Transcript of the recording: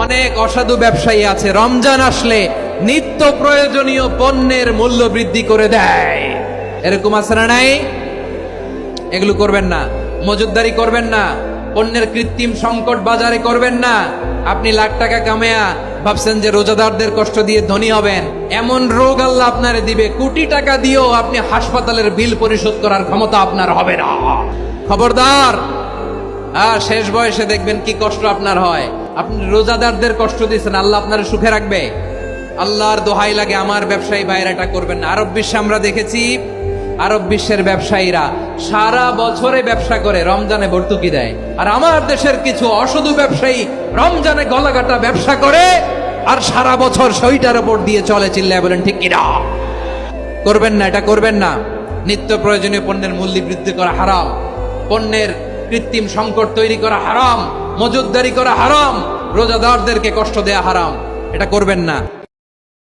অনেক অসাধু ব্যবসায়ী আছে রমজান আসলে নিত্য প্রয়োজনীয় পণ্যের মূল্য বৃদ্ধি করে দেয়। এরকম আছে না নাই? এগুলো করবেন না, মজুতদারি করবেন না, পণ্যের কৃত্রিম সংকট বাজারে করবেন না। আপনি লাখ টাকা কামায়া ভাবছেন যে রোজাদারদের কষ্ট দিয়ে ধনী হবেন, এমন রোগ আল্লাহ আপনারে দিবে, কোটি টাকা দিয়েও আপনি হাসপাতালের বিল পরিশোধ করার ক্ষমতা আপনার হবে না। খবরদার। শেষ বয়সে দেখবেন কি কষ্ট আপনার হয়। আপনি রোজাদারদের কষ্ট দিচ্ছেন, আল্লাহ আপনার সুখে রাখবে? আল্লাহর দোহাই লাগে আমার ব্যবসায়ী ভাইরা এটা করবেন না। আরব বিশ্বে আমরা দেখেছি, আরব বিশ্বের ব্যবসায়ীরা সারা বছরে ব্যবসা করে, রমজানে ভর্তুকি দেয়। আর আমার দেশের কিছু অসাধু ব্যবসায়ী রমজানে গলাকাটা ব্যবসা করে আর সারা বছর সইটার উপর দিয়ে চলে। চিল্লায় বলেন ঠিক কিনা? করবেন না, এটা করবেন না। নিত্য প্রয়োজনীয় পণ্যের মূল্য বৃদ্ধি করা হারাম, পণ্যের কৃত্রিম সংকট তৈরি করা হারাম, মজুতদারি করা হারাম, রোজাদারদেরকে কষ্ট দেয়া হারাম। এটা করবেন না।